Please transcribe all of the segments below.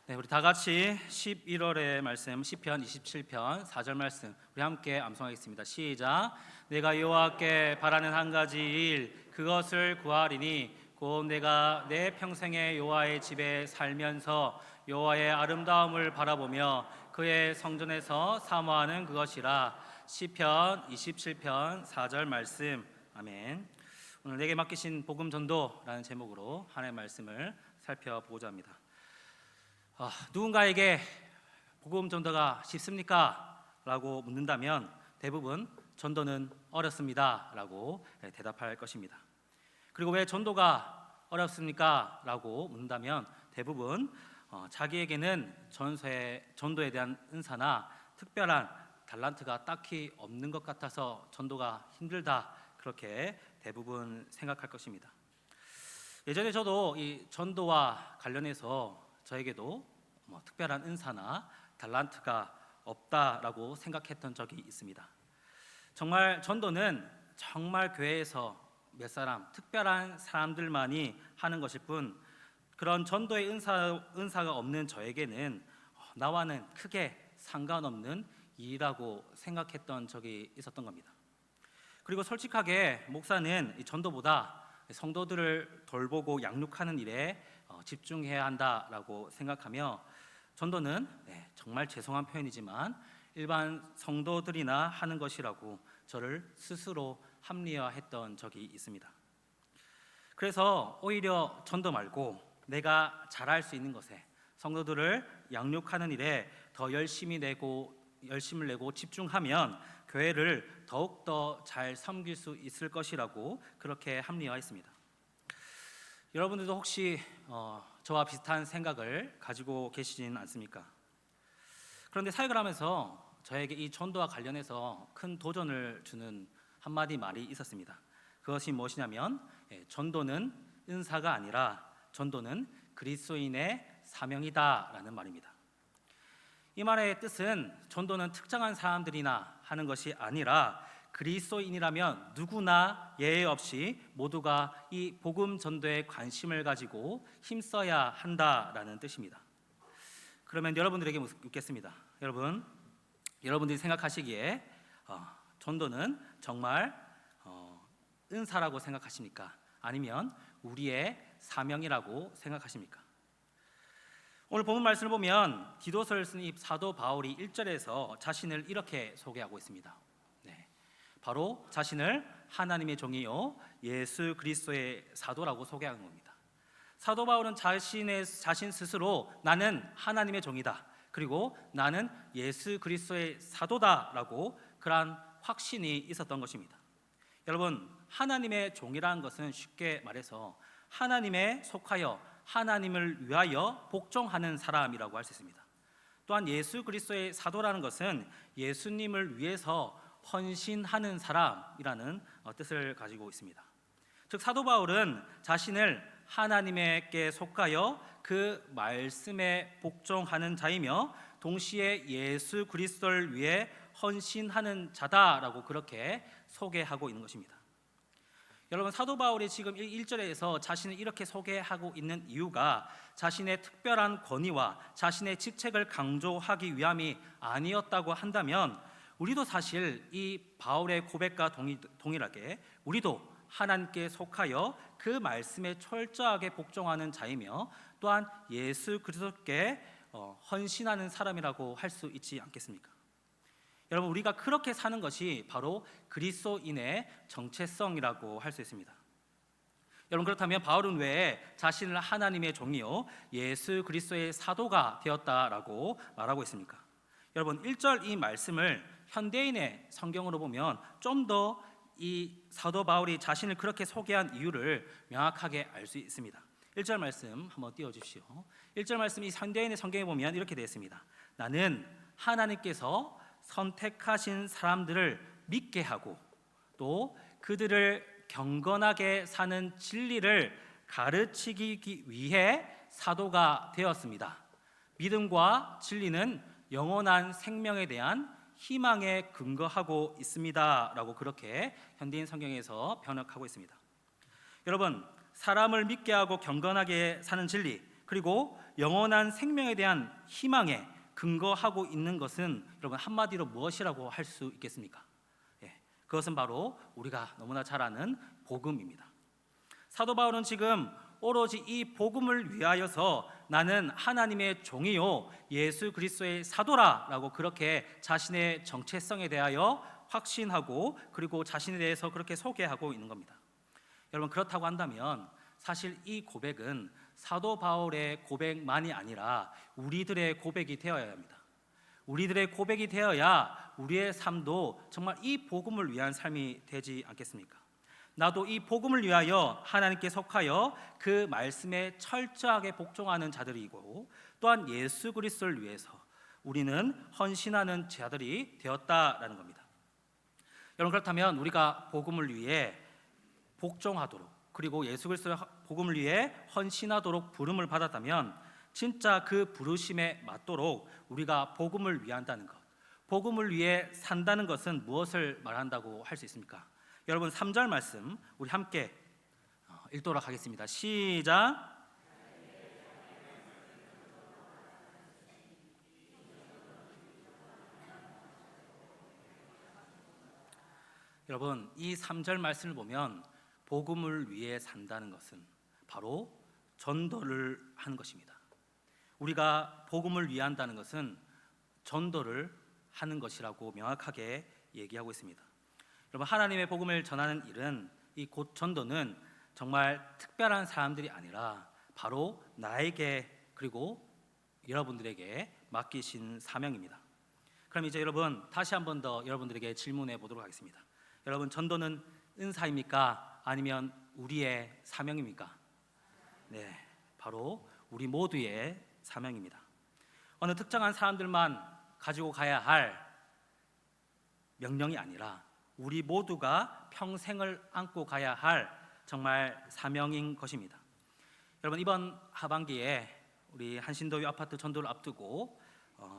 네, 우리 다 같이 11월의 말씀 시편 27편 4절 말씀 우리 함께 암송하겠습니다. 시작. 내가 여호와께 바라는 한 가지 일 그것을 구하리니 곧 내가 내 평생에 여호와의 집에 살면서 여호와의 아름다움을 바라보며 그의 성전에서 사모하는 그것이라. 시편 27편 4절 말씀. 아멘. 오늘 내게 맡기신 복음 전도라는 제목으로 하나님의 말씀을 살펴보고자 합니다. 누군가에게 복음 전도가 쉽습니까? 라고 묻는다면 대부분 전도는 어렵습니다 라고 대답할 것입니다. 그리고 왜 전도가 어렵습니까? 라고 묻는다면 대부분 자기에게는 전도에 대한 은사나 특별한 달란트가 딱히 없는 것 같아서 전도가 힘들다, 그렇게 대부분 생각할 것입니다. 예전에 저도 이 전도와 관련해서 저에게도 특별한 은사나 달란트가 없다라고 생각했던 적이 있습니다. 정말 전도는 정말 교회에서 몇 사람, 특별한 사람들만이 하는 것일 뿐, 그런 전도의 은사가 없는 저에게는 나와는 크게 상관없는 일이라고 생각했던 적이 있었던 겁니다. 그리고 솔직하게 목사는 이 전도보다 성도들을 돌보고 양육하는 일에 집중해야 한다라고 생각하며, 전도는 정말 죄송한 표현이지만 일반 성도들이나 하는 것이라고 저를 스스로 합리화했던 적이 있습니다. 그래서 오히려 전도 말고 내가 잘할 수 있는 것에, 성도들을 양육하는 일에 더 열심을 내고 집중하면 교회를 더욱더 잘 섬길 수 있을 것이라고 그렇게 합리화했습니다. 여러분들도 혹시 저와 비슷한 생각을 가지고 계시진 않습니까? 그런데 사역을 하면서 저에게 이 전도와 관련해서 큰 도전을 주는 한마디 말이 있었습니다. 그것이 무엇이냐면 전도는 은사가 아니라 전도는 그리스도인의 사명이다라는 말입니다. 이 말의 뜻은 전도는 특정한 사람들이나 하는 것이 아니라 그리스도인이라면 누구나 예외 없이 모두가 이 복음 전도에 관심을 가지고 힘써야 한다라는 뜻입니다. 그러면 여러분들에게 묻겠습니다. 여러분들이 생각하시기에 전도는 정말 은사라고 생각하십니까? 아니면 우리의 사명이라고 생각하십니까? 오늘 본문 말씀을 보면 디도서를 쓴 이 사도 바울이 1절에서 자신을 이렇게 소개하고 있습니다. 바로 자신을 하나님의 종이요 예수 그리스도의 사도라고 소개하는 겁니다. 사도 바울은 자신 스스로 나는 하나님의 종이다, 그리고 나는 예수 그리스도의 사도다라고 그러한 확신이 있었던 것입니다. 여러분, 하나님의 종이라는 것은 쉽게 말해서 하나님에 속하여 하나님을 위하여 복종하는 사람이라고 할 수 있습니다. 또한 예수 그리스도의 사도라는 것은 예수님을 위해서 헌신하는 사람이라는 뜻을 가지고 있습니다. 즉 사도 바울은 자신을 하나님께 속하여 그 말씀에 복종하는 자이며 동시에 예수 그리스도를 위해 헌신하는 자다라고 그렇게 소개하고 있는 것입니다. 여러분, 사도 바울이 지금 1절에서 자신을 이렇게 소개하고 있는 이유가 자신의 특별한 권위와 자신의 직책을 강조하기 위함이 아니었다고 한다면, 우리도 사실 이 바울의 고백과 동일하게 우리도 하나님께 속하여 그 말씀에 철저하게 복종하는 자이며 또한 예수 그리스도께 헌신하는 사람이라고 할 수 있지 않겠습니까? 여러분, 우리가 그렇게 사는 것이 바로 그리스도인의 정체성이라고 할 수 있습니다. 여러분, 그렇다면 바울은 왜 자신을 하나님의 종이요 예수 그리스도의 사도가 되었다라고 말하고 있습니까? 여러분, 1절 이 말씀을 현대인의 성경으로 보면 좀 더 이 사도 바울이 자신을 그렇게 소개한 이유를 명확하게 알 수 있습니다. 1절 말씀 한번 띄워주십시오. 1절 말씀 이 현대인의 성경에 보면 이렇게 되어 있습니다. 나는 하나님께서 선택하신 사람들을 믿게 하고 또 그들을 경건하게 사는 진리를 가르치기 위해 사도가 되었습니다. 믿음과 진리는 영원한 생명에 대한 희망에 근거하고 있습니다 라고 그렇게 현대인 성경에서 번역하고 있습니다. 여러분, 사람을 믿게 하고 경건하게 사는 진리, 그리고 영원한 생명에 대한 희망에 근거하고 있는 것은 여러분 한마디로 무엇이라고 할 수 있겠습니까? 그것은 바로 우리가 너무나 잘 아는 복음입니다. 사도 바울은 지금 오로지 이 복음을 위하여서 나는 하나님의 종이요 예수 그리스도의 사도라라고 그렇게 자신의 정체성에 대하여 확신하고 그리고 자신에 대해서 그렇게 소개하고 있는 겁니다. 여러분, 그렇다고 한다면 사실 이 고백은 사도 바울의 고백만이 아니라 우리들의 고백이 되어야 합니다. 우리들의 고백이 되어야 우리의 삶도 정말 이 복음을 위한 삶이 되지 않겠습니까? 나도 이 복음을 위하여 하나님께 속하여 그 말씀에 철저하게 복종하는 자들이고, 또한 예수 그리스도를 위해서 우리는 헌신하는 자들이 되었다라는 겁니다. 여러분, 그렇다면 우리가 복음을 위해 복종하도록, 그리고 예수 그리스도의 복음을 위해 헌신하도록 부름을 받았다면 진짜 그 부르심에 맞도록 우리가 복음을 위한다는 것, 복음을 위해 산다는 것은 무엇을 말한다고 할 수 있습니까? 여러분, 3절 말씀 우리 함께 읽도록 하겠습니다. 시작. 여러분, 이 3절 말씀을 보면 복음을 위해 산다는 것은 바로 전도를 하는 것입니다. 우리가 복음을 위한다는 것은 전도를 하는 것이라고 명확하게 얘기하고 있습니다. 여러분, 하나님의 복음을 전하는 일은, 이 곧 전도는 정말 특별한 사람들이 아니라 바로 나에게 그리고 여러분들에게 맡기신 사명입니다. 그럼 이제 여러분, 다시 한 번 더 여러분들에게 질문해 보도록 하겠습니다. 여러분, 전도는 은사입니까? 아니면 우리의 사명입니까? 네, 바로 우리 모두의 사명입니다. 어느 특정한 사람들만 가지고 가야 할 명령이 아니라 우리 모두가 평생을 안고 가야 할 정말 사명인 것입니다. 여러분, 이번 하반기에 우리 한신도유 아파트 전도를 앞두고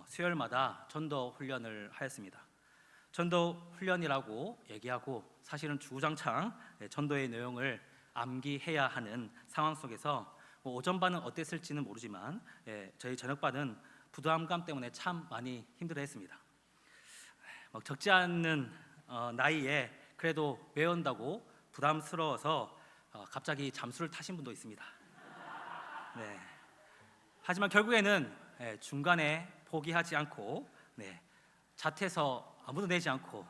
수요일마다 전도 훈련을 하였습니다. 전도 훈련이라고 얘기하고 사실은 주구장창 전도의 내용을 암기해야 하는 상황 속에서 오전반은 어땠을지는 모르지만 저희 저녁반은 부담감 때문에 참 많이 힘들어했습니다. 적지 않는 나이에 그래도 외운다고 부담스러워서 갑자기 잠수를 타신 분도 있습니다. 네. 하지만 결국에는 중간에 포기하지 않고 자퇴서 아무도 내지 않고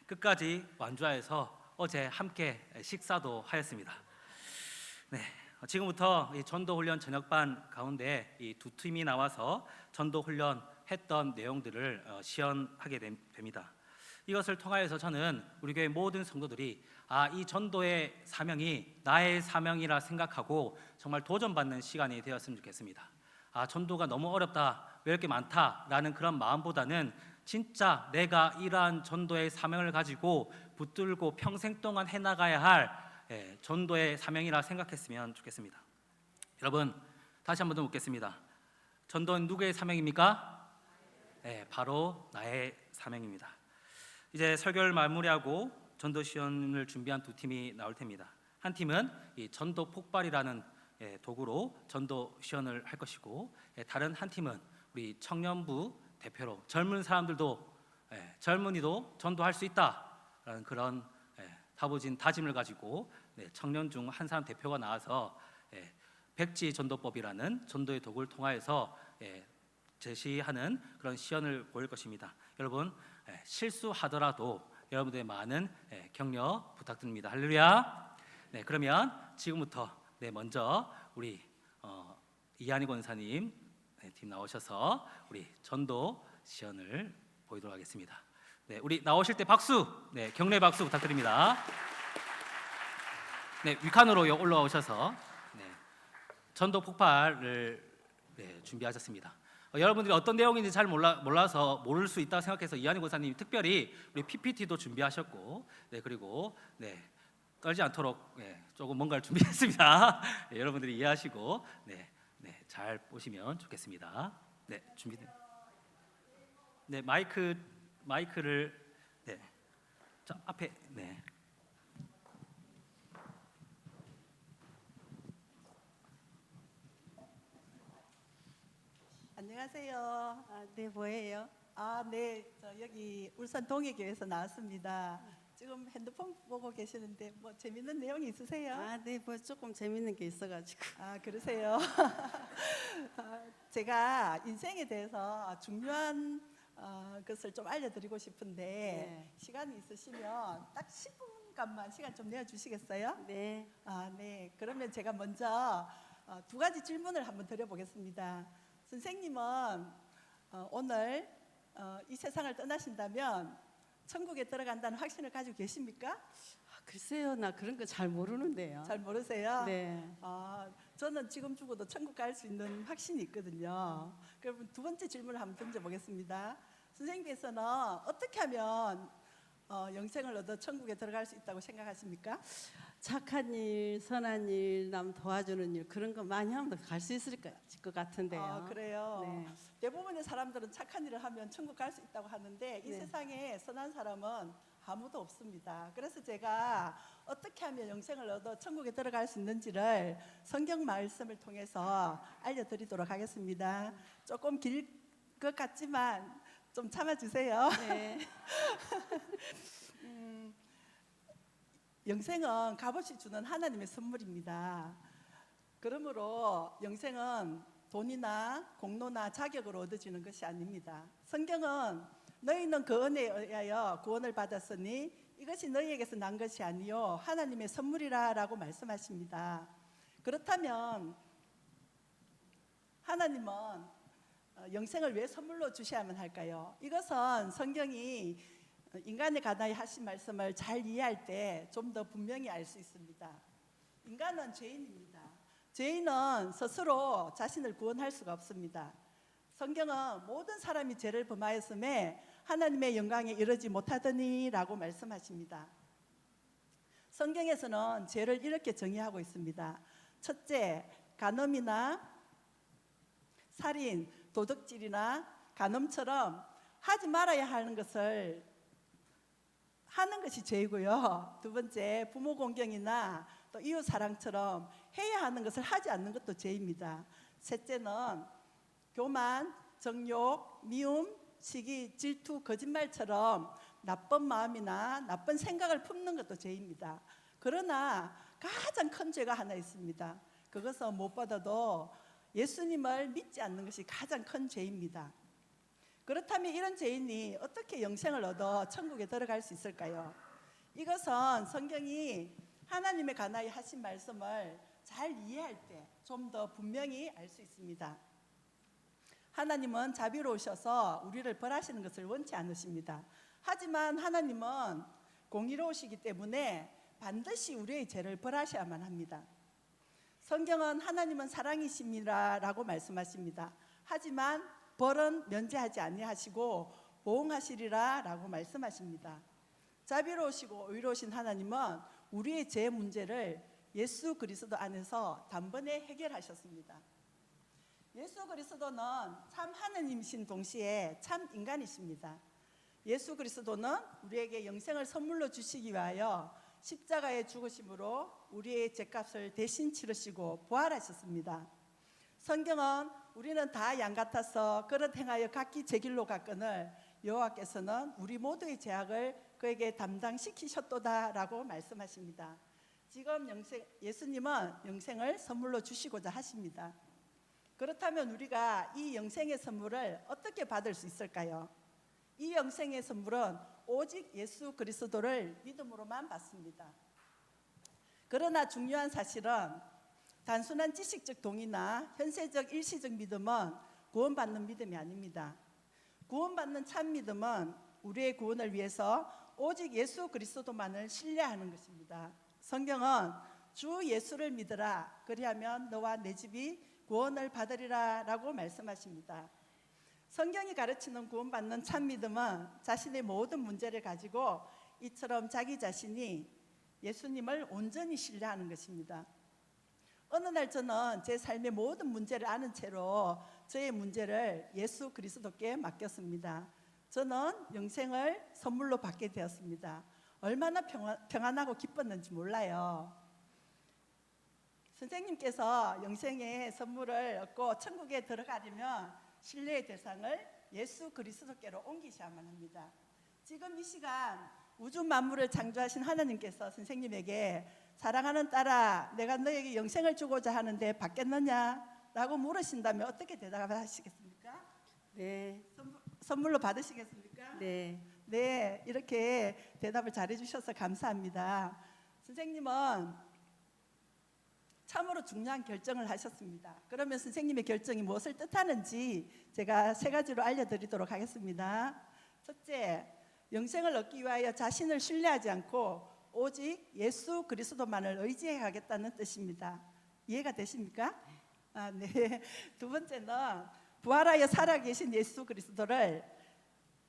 끝까지 완주하여서 어제 함께 식사도 하였습니다. 지금부터 이 전도훈련 저녁반 가운데 이 두 팀이 나와서 전도훈련 했던 내용들을 시연하게 됩니다. 이것을 통하여서 저는 우리 교회 모든 성도들이 이 전도의 사명이 나의 사명이라 생각하고 정말 도전받는 시간이 되었으면 좋겠습니다. 전도가 너무 어렵다, 왜 이렇게 많다라는 그런 마음보다는 진짜 내가 이러한 전도의 사명을 가지고 붙들고 평생 동안 해나가야 할 전도의 사명이라 생각했으면 좋겠습니다. 여러분, 다시 한 번 더 묻겠습니다. 전도는 누구의 사명입니까? 바로 나의 사명입니다. 이제 설교를 마무리하고 전도 시연을 준비한 두 팀이 나올 텐니다. 한 팀은 이 전도 폭발이라는 도구로 전도 시연을 할 것이고, 다른 한 팀은 우리 청년부 대표로 젊은 사람들도 젊은이도 전도할 수 있다라는 그런 다부진 다짐을 가지고 청년 중 한 사람 대표가 나와서 백지 전도법이라는 전도의 도구를 통하여서 제시하는 그런 시연을 보일 것입니다. 여러분, 실수하더라도 여러분들의 많은 격려 부탁드립니다. 할렐루야. 그러면 지금부터 먼저 우리 이한희 권사님 팀 나오셔서 우리 전도 시연을 보이도록 하겠습니다. 우리 나오실 때 박수, 격려 박수 부탁드립니다. 위칸으로 올라오셔서 전도 폭발을 준비하셨습니다. 여러분들이 어떤 내용인지 잘 몰라서 모를 수 있다고 생각해서 이한희 권사님이 특별히 우리 PPT도 준비하셨고, 그리고 떨지 않도록 조금 뭔가를 준비했습니다. 여러분들이 이해하시고 잘 보시면 좋겠습니다. 준비돼. 마이크를 자, 앞에 안녕하세요. 네, 뭐예요? 네, 저 여기 울산 동해교회에서 나왔습니다. 지금 핸드폰 보고 계시는데 뭐 재밌는 내용이 있으세요? 네, 뭐 조금 재밌는 게 있어가지고. 그러세요. 제가 인생에 대해서 중요한 것을 좀 알려드리고 싶은데 네. 시간이 있으시면 딱 10분간만 시간 좀 내어주시겠어요? 네. 네. 그러면 제가 먼저 두 가지 질문을 한번 드려보겠습니다. 선생님은 오늘 이 세상을 떠나신다면 천국에 들어간다는 확신을 가지고 계십니까? 글쎄요, 나 그런 거 잘 모르는데요. 잘 모르세요? 네. 저는 지금 죽어도 천국 갈 수 있는 확신이 있거든요. 그럼 두 번째 질문을 한번 던져보겠습니다. 선생님께서는 어떻게 하면 영생을 얻어 천국에 들어갈 수 있다고 생각하십니까? 착한 일, 선한 일, 남 도와주는 일 그런 거 많이 하면 갈 수 있을 것 같은데요. 그래요. 네. 대부분의 사람들은 착한 일을 하면 천국 갈 수 있다고 하는데 이 네. 세상에 선한 사람은 아무도 없습니다. 그래서 제가 어떻게 하면 영생을 얻어 천국에 들어갈 수 있는지를 성경 말씀을 통해서 알려드리도록 하겠습니다. 조금 길 것 같지만 좀 참아주세요. 네. 영생은 값없이 주는 하나님의 선물입니다. 그러므로 영생은 돈이나 공로나 자격으로 얻어지는 것이 아닙니다. 성경은 너희는 그 은혜에 의하여 구원을 받았으니 이것이 너희에게서 난 것이 아니요 하나님의 선물이라라고 말씀하십니다. 그렇다면 하나님은 영생을 왜 선물로 주셔야만 할까요? 이것은 성경이 인간의 가나이 하신 말씀을 잘 이해할 때 좀 더 분명히 알 수 있습니다. 인간은 죄인입니다. 죄인은 스스로 자신을 구원할 수가 없습니다. 성경은 모든 사람이 죄를 범하였음에 하나님의 영광에 이르지 못하더니라고 말씀하십니다. 성경에서는 죄를 이렇게 정의하고 있습니다. 첫째, 간음이나 살인, 도둑질이나 간음처럼 하지 말아야 하는 것을 하는 것이 죄이고요. 두 번째, 부모 공경이나 또 이웃 사랑처럼 해야 하는 것을 하지 않는 것도 죄입니다. 셋째는 교만, 정욕, 미움, 시기, 질투, 거짓말처럼 나쁜 마음이나 나쁜 생각을 품는 것도 죄입니다. 그러나 가장 큰 죄가 하나 있습니다. 그것은 무엇보다도 예수님을 믿지 않는 것이 가장 큰 죄입니다. 그렇다면 이런 죄인이 어떻게 영생을 얻어 천국에 들어갈 수 있을까요? 이것은 성경이 하나님의 가나이 하신 말씀을 잘 이해할 때 좀 더 분명히 알 수 있습니다. 하나님은 자비로우셔서 우리를 벌하시는 것을 원치 않으십니다. 하지만 하나님은 공의로우시기 때문에 반드시 우리의 죄를 벌하셔야만 합니다. 성경은 하나님은 사랑이심이라고 말씀하십니다. 하지만 벌은 면제하지 아니하시고 보응하시리라라고 말씀하십니다. 자비로우시고 의로우신 하나님은 우리의 죄 문제를 예수 그리스도 안에서 단번에 해결하셨습니다. 예수 그리스도는 참 하느님이신 동시에 참 인간이십니다. 예수 그리스도는 우리에게 영생을 선물로 주시기 위하여 십자가에 죽으심으로 우리의 죄값을 대신 치르시고 부활하셨습니다. 성경은 우리는 다 양 같아서 그릇 행하여 각기 제 길로 갔거늘 여호와께서는 우리 모두의 죄악을 그에게 담당시키셨도다라고 말씀하십니다. 지금 예수님은 영생을 선물로 주시고자 하십니다. 그렇다면 우리가 이 영생의 선물을 어떻게 받을 수 있을까요? 이 영생의 선물은 오직 예수 그리스도를 믿음으로만 받습니다. 그러나 중요한 사실은 단순한 지식적 동의나 현세적 일시적 믿음은 구원받는 믿음이 아닙니다. 구원받는 참 믿음은 우리의 구원을 위해서 오직 예수 그리스도만을 신뢰하는 것입니다. 성경은 주 예수를 믿으라 그리하면 너와 내 집이 구원을 받으리라 라고 말씀하십니다. 성경이 가르치는 구원받는 참 믿음은 자신의 모든 문제를 가지고 이처럼 자기 자신이 예수님을 온전히 신뢰하는 것입니다. 어느 날 저는 제 삶의 모든 문제를 아는 채로 저의 문제를 예수 그리스도께 맡겼습니다. 저는 영생을 선물로 받게 되었습니다. 얼마나 평안하고 기뻤는지 몰라요. 선생님께서 영생의 선물을 얻고 천국에 들어가려면 신뢰의 대상을 예수 그리스도께로 옮기셔야만 합니다. 지금 이 시간 우주 만물을 창조하신 하나님께서 선생님에게 사랑하는 딸아, 내가 너에게 영생을 주고자 하는데 받겠느냐? 라고 물으신다면 어떻게 대답하시겠습니까? 네, 선물로 받으시겠습니까? 네, 네, 이렇게 대답을 잘해 주셔서 감사합니다. 선생님은 참으로 중요한 결정을 하셨습니다. 그러면 선생님의 결정이 무엇을 뜻하는지 제가 3가지로 알려드리도록 하겠습니다. 첫째, 영생을 얻기 위하여 자신을 신뢰하지 않고 오직 예수 그리스도만을 의지해 가겠다는 뜻입니다. 이해가 되십니까? 네. 두 번째는 부활하여 살아계신 예수 그리스도를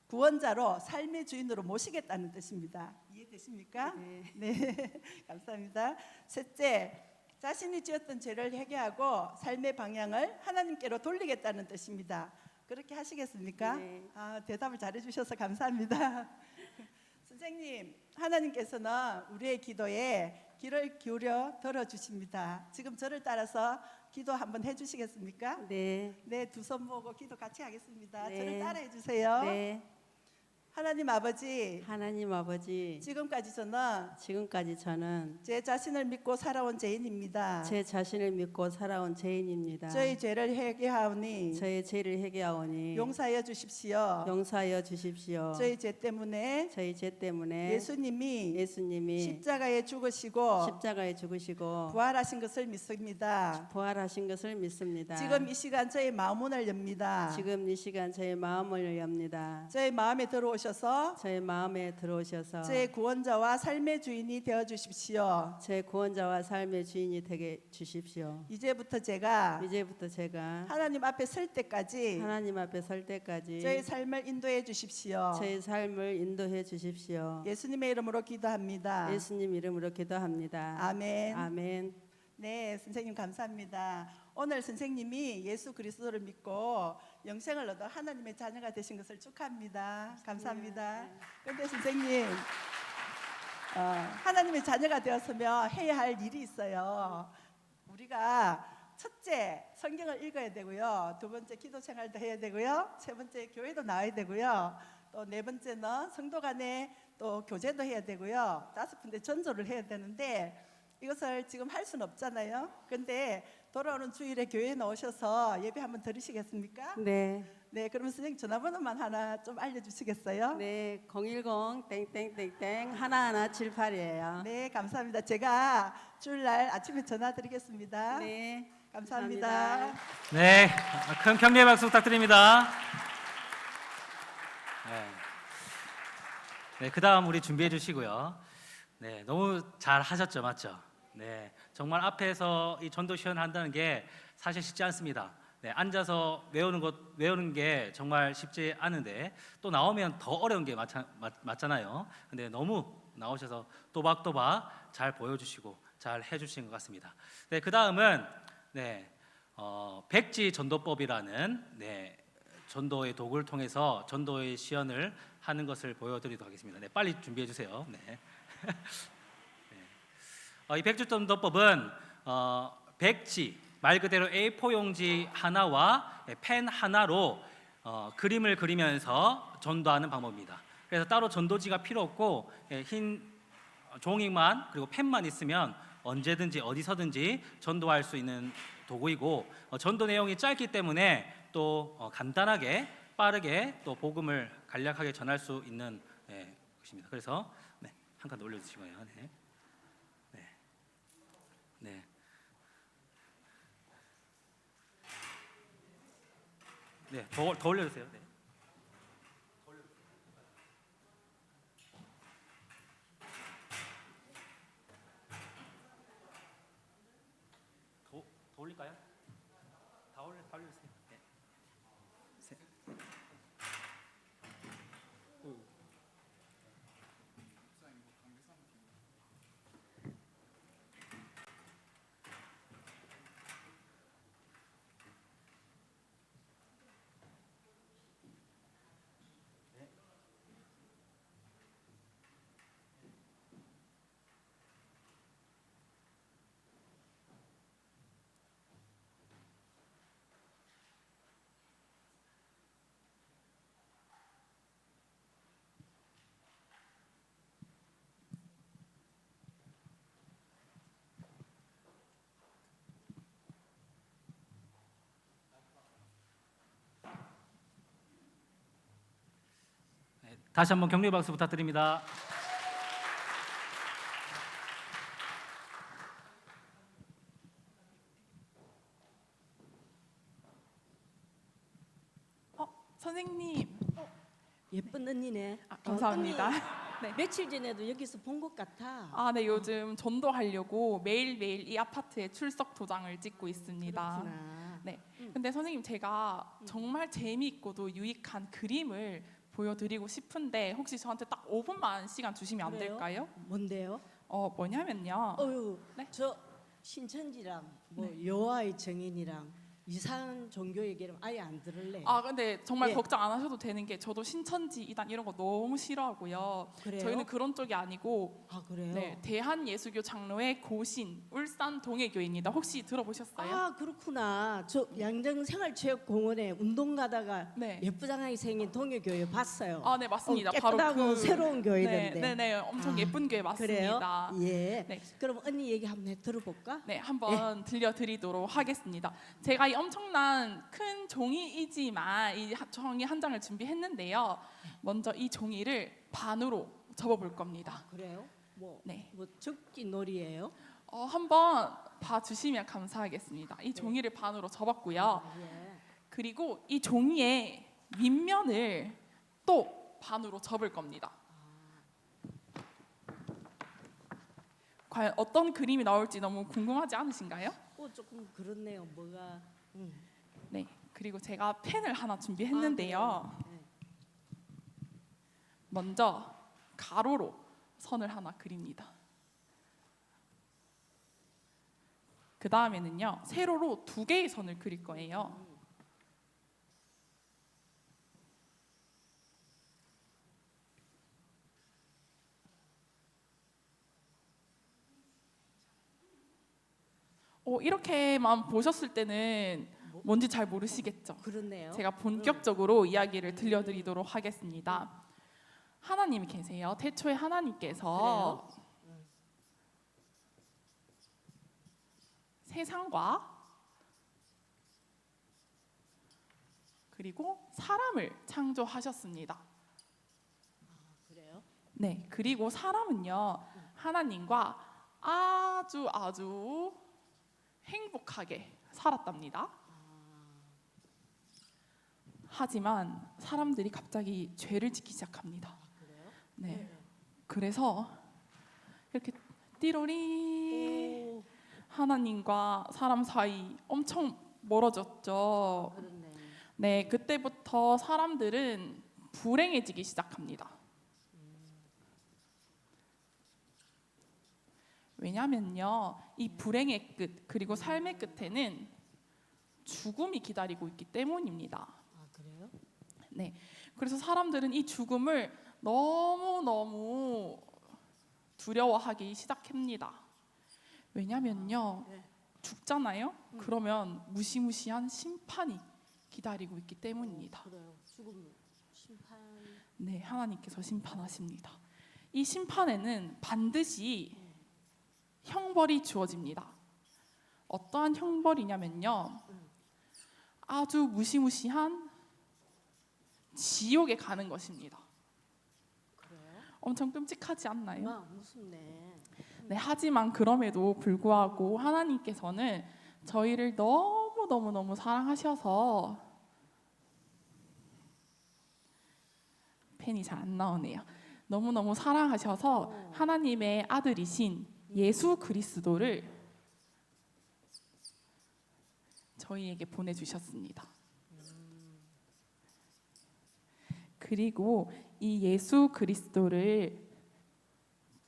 구원자로 삶의 주인으로 모시겠다는 뜻입니다. 이해되십니까? 네. 네. 감사합니다. 셋째, 자신이 지었던 죄를 회개하고 삶의 방향을 하나님께로 돌리겠다는 뜻입니다. 그렇게 하시겠습니까? 네. 대답을 잘해 주셔서 감사합니다. 선생님, 하나님께서는 우리의 기도에 귀를 기울여 들어주십니다. 지금 저를 따라서 기도 한번 해주시겠습니까? 네, 네, 두 손 모으고 기도 같이 하겠습니다. 네. 저를 따라해 주세요. 네. 하나님 아버지, 하나님 아버지, 지금까지 저는 지금까지 저는 제 자신을 믿고 살아온 죄인입니다. 제 자신을 믿고 살아온 죄인입니다. 저희 죄를 회개하오니 저의 죄를 회개하오니 용서하여 주십시오. 용서하여 주십시오. 저희 죄 때문에 저희 죄 때문에 예수님이 예수님이 십자가에 죽으시고 십자가에 죽으시고 부활하신 것을 믿습니다. 부활하신 것을 믿습니다. 지금 이 시간 저의 마음문을 엽니다. 지금 이 시간 저의 마음을 엽니다. 저의 마음에 들어오셔서 저의 마음에 들어오셔서 제 구원자와 삶의 주인이 되어 주십시오. 제 구원자와 삶의 주인이 되게 주십시오. 이제부터 제가 이제부터 제가 하나님 앞에 설 때까지 하나님 앞에 설 때까지 저의 삶을 인도해 주십시오. 저의 삶을 인도해 주십시오. 예수님의 이름으로 기도합니다. 예수님 이름으로 기도합니다. 아멘. 아멘. 네, 선생님 감사합니다. 오늘 선생님이 예수 그리스도를 믿고 영생을 얻어 하나님의 자녀가 되신 것을 축하합니다. 감사합니다. 그런데 선생님, 하나님의 자녀가 되었으면 해야 할 일이 있어요. 우리가 첫째 성경을 읽어야 되고요. 두 번째 기도 생활도 해야 되고요. 세 번째 교회도 나와야 되고요. 또 네 번째는 성도 간에 또 교제도 해야 되고요. 다섯 번째 전도를 해야 되는데 이것을 지금 할 수는 없잖아요. 근데 돌아오는 주일에 교회에 나오셔서 예배 한번 들으시겠습니까? 네. 네, 그러면 선생님 전화번호만 하나 좀 알려주시겠어요? 네, 010 땡땡땡땡 하나하나 78이에요. 네, 감사합니다. 제가 주일날 아침에 전화드리겠습니다. 네. 감사합니다. 네, 큰 격려의 박수 부탁드립니다. 네, 그다음 우리 준비해 주시고요. 네, 너무 잘 하셨죠, 맞죠? 네, 정말 앞에서 이 전도 시연을 한다는 게 사실 쉽지 않습니다. 네, 앉아서 외우는 게 정말 쉽지 않은데 또 나오면 더 어려운 게 맞잖아요. 근데 너무 나오셔서 또박또박 잘 보여주시고 잘 해주신 것 같습니다. 네, 그 다음은 백지 전도법이라는 전도의 도구를 통해서 전도의 시연을 하는 것을 보여드리도록 하겠습니다. 네, 빨리 준비해 주세요. 네. 이 백지 전도법은 백지 말 그대로 A4 용지 하나와 펜 하나로 그림을 그리면서 전도하는 방법입니다. 그래서 따로 전도지가 필요 없고 흰 종이만 그리고 펜만 있으면 언제든지 어디서든지 전도할 수 있는 도구이고 전도 내용이 짧기 때문에 또 간단하게 빠르게 또 복음을 간략하게 전할 수 있는 것입니다. 그래서 한 칸 더 올려주시고요. 더 올려주세요. 네. 더 올릴까요? 다 올려주세요. 네. 다시 한번 격려 박수 부탁드립니다. 선생님, 예쁜 언니네. 감사합니다. 언니, 네. 며칠 전에도 여기서 본 것 같아. 아, 네, 요즘 전도하려고 매일매일 이 아파트에 출석 도장을 찍고 있습니다. 그렇구나. 네. 근데 선생님, 제가 정말 재미있고도 유익한 그림을 보여드리고 싶은데 혹시 저한테 딱 5분만 시간 주시면 안 그래요? 될까요? 뭔데요? 뭐냐면요. 어유, 네. 저 신천지랑 뭐 여호와의 증인이랑 이상한 종교 얘기를 아예 안 들을래. 아, 근데 정말 예. 걱정 안 하셔도 되는 게 저도 신천지 이단 이런 거 너무 싫어하고요. 그래요? 저희는 그런 쪽이 아니고 아 그래요? 네, 대한예수교 장로의 고신 울산 동해교회입니다. 혹시 들어보셨어요? 아 그렇구나. 저 양정생활체육공원에 운동 가다가 네. 예쁘장하게 생긴 동해교회 봤어요. 아, 네, 맞습니다. 깨끗하고 바로 그 새로운 교회던데. 네, 엄청 아, 예쁜 교회 그래요? 맞습니다. 예. 네. 그럼 언니 얘기 한번 들어볼까? 네, 한번 들려드리도록 하겠습니다. 제가 이 엄청난 큰 종이이지만 이 종이 한 장을 준비했는데요. 먼저 이 종이를 반으로 접어볼 겁니다. 그래요? 뭐, 네, 뭐 적기 놀이예요? 한번 봐주시면 감사하겠습니다. 이 종이를 반으로 접었고요. 아, 예. 그리고 이 종이의 윗면을 또 반으로 접을 겁니다. 과연 어떤 그림이 나올지 너무 궁금하지 않으신가요? 조금 그렇네요. 뭐가? 네, 그리고 제가 펜을 하나 준비했는데요. 네. 먼저 가로로 선을 하나 그립니다. 그 다음에는요, 세로로 2개의 선을 그릴 거예요. 이렇게만 보셨을 때는 뭔지 잘 모르시겠죠? 그렇네요. 제가 본격적으로 이야기를 들려드리도록 하겠습니다. 하나님이 계세요. 태초에 하나님께서 세상과 그리고 사람을 창조하셨습니다. 그래요? 네, 그리고 사람은요, 하나님과 아주 행복하게 살았답니다. 하지만 사람들이 갑자기 죄를 짓기 시작합니다. 그래요? 네, 그래서 이렇게 띠로리 하나님과 사람 사이 엄청 멀어졌죠. 그렇네. 네, 그때부터 사람들은 불행해지기 시작합니다. 왜냐면요, 이 불행의 끝 그리고 삶의 끝에는 죽음이 기다리고 있기 때문입니다. 아 그래요? 네, 그래서 사람들은 이 죽음을 너무 두려워하기 시작합니다. 왜냐면요, 죽잖아요. 그러면 무시무시한 심판이 기다리고 있기 때문입니다. 그래요. 죽음 심판. 네, 하나님께서 심판하십니다. 이 심판에는 반드시 형벌이 주어집니다. 어떠한 형벌이냐면요, 아주 무시무시한 지옥에 가는 것입니다. 그래요? 엄청 끔찍하지 않나요? 아 무섭네. 네, 하지만 그럼에도 불구하고 하나님께서는 저희를 너무 사랑하셔서 펜이 잘 안 나오네요. 너무 사랑하셔서 하나님의 아들이신 예수 그리스도를 저희에게 보내주셨습니다. 그리고 이 예수 그리스도를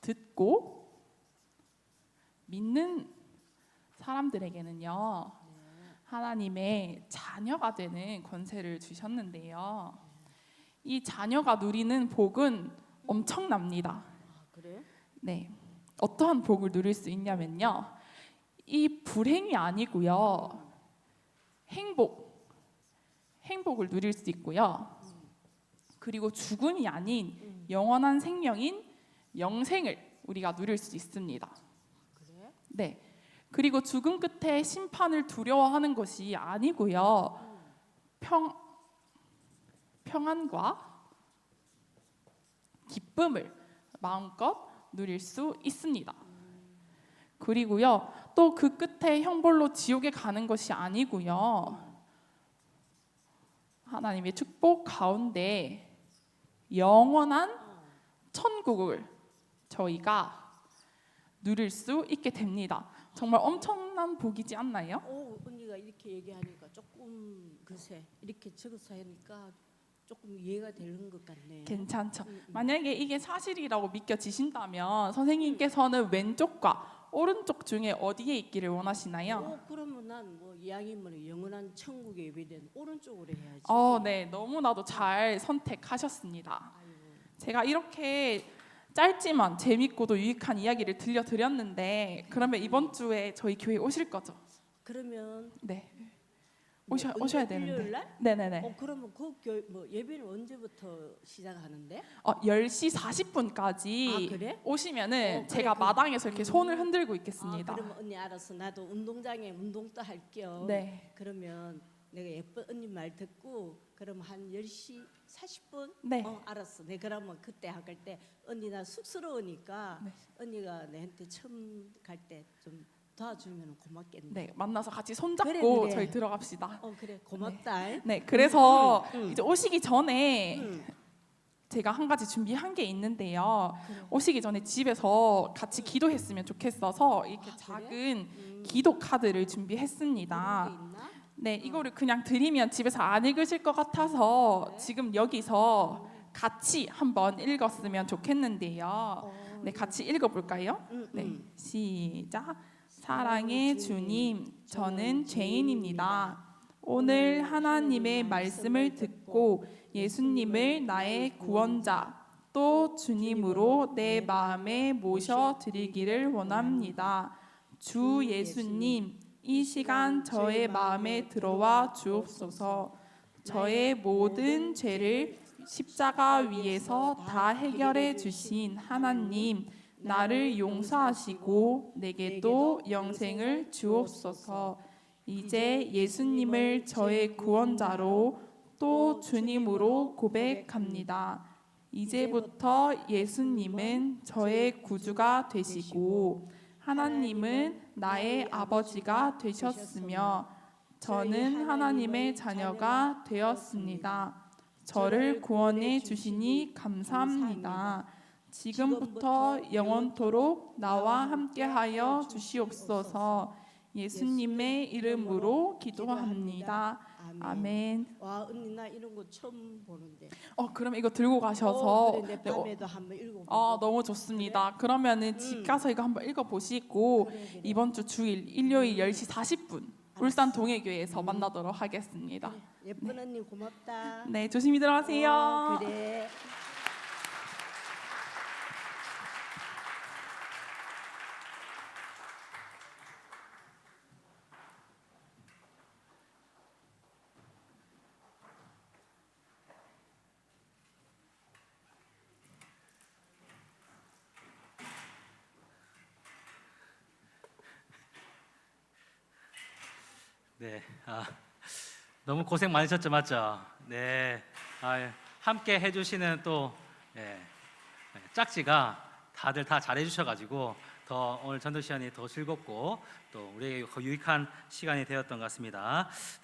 듣고 믿는 사람들에게는요, 하나님의 자녀가 되는 권세를 주셨는데요, 이 자녀가 누리는 복은 엄청납니다. 아 그래요? 네, 어떠한 복을 누릴 수 있냐면요, 이 불행이 아니고요, 행복을 누릴 수 있고요, 그리고 죽음이 아닌 영원한 생명인 영생을 우리가 누릴 수 있습니다. 그래? 네, 그리고 죽음 끝에 심판을 두려워하는 것이 아니고요, 평안과 기쁨을 마음껏 누릴 수 있습니다. 그리고요, 또 그 끝에 형벌로 지옥에 가는 것이 아니고요, 하나님의 축복 가운데 영원한 천국을 저희가 누릴 수 있게 됩니다. 정말 엄청난 복이지 않나요? 언니가 이렇게 얘기하니까 조금 글쎄 이렇게 적어서 하니까 조금 이해가 되는 것 같네. 괜찮죠. 만약에 이게 사실이라고 믿겨지신다면 선생님께서는 왼쪽과 오른쪽 중에 어디에 있기를 원하시나요? 그러면 난 뭐 이왕이면 영원한 천국에 예배된 오른쪽으로 해야지. 네, 너무나도 잘 선택하셨습니다. 아이고. 제가 이렇게 짧지만 재밌고도 유익한 이야기를 들려드렸는데, 그러면 이번 주에 저희 교회 오실 거죠? 그러면 네, 뭐 오셔야 일요일 되는데. 날? 네네네. 그러면 뭐 예배는 언제부터 시작하는데? 10시 40분까지 아, 그래? 오시면은 그래, 제가 그럼. 마당에서 이렇게 손을 흔들고 있겠습니다. 그러면 언니 알았어. 나도 운동장에 운동도 할 겸. 네. 그러면 내가 예쁜 언니 말 듣고 그럼 한 10시 40분? 네. 알았어. 내 그러면 그때 할 때 언니 나 쑥스러우니까 네. 언니가 내한테 처음 갈 때 좀 도와주면 고맙겠네. 네, 만나서 같이 손잡고 그래. 저희 들어갑시다. 그래 고맙다. 네, 그래서 응. 이제 오시기 전에 응. 제가 한 가지 준비한 게 있는데요. 그래. 오시기 전에 집에서 같이 기도했으면 좋겠어서 이렇게 아, 작은 그래? 기도 카드를 그런 준비했습니다. 게 있나? 네, 이거를 그냥 드리면 집에서 안 읽으실 것 같아서 그래? 지금 여기서 같이 한번 읽었으면 좋겠는데요. 어, 네, 같이 읽어볼까요? 응, 네, 응. 시작. 사랑의 주님, 저는 죄인입니다. 오늘 하나님의 말씀을 듣고 예수님을 나의 구원자, 또 주님으로 내 마음에 모셔 드리기를 원합니다. 주 예수님, 이 시간 저의 마음에 들어와 주옵소서. 저의 모든 죄를 십자가 위에서 다 해결해 주신 하나님, 나를 용서하시고 내게도 영생을 주옵소서. 이제 예수님을 저의 구원자로 또 주님으로 고백합니다. 이제부터 예수님은 저의 구주가 되시고 하나님은 나의 아버지가 되셨으며 저는 하나님의 자녀가 되었습니다. 저를 구원해 주시니 감사합니다. 지금부터 영원토록 나와 함께하여 주시옵소서. 예수님의 이름으로 기도합니다. 아멘. 와 언니 나 이런 거 처음 보는데. 그럼 이거 들고 가셔서 그래, 내 네, 밤에도 한번 읽어보고. 너무 좋습니다. 그러면은 집 가서 이거 한번 읽어보시고 그래. 이번 주 주일 일요일 10시 40분 울산 동해교회에서 만나도록 하겠습니다. 그래. 예쁜 언니 고맙다. 네, 조심히 들어가세요. 그래. 네, 너무 고생 많으셨죠, 맞죠? 네, 함께 해주시는 또 짝지가 다들 다 잘해주셔가지고 더 오늘 전도 시간이 더 즐겁고 또 우리에게 유익한 시간이 되었던 것 같습니다. 네.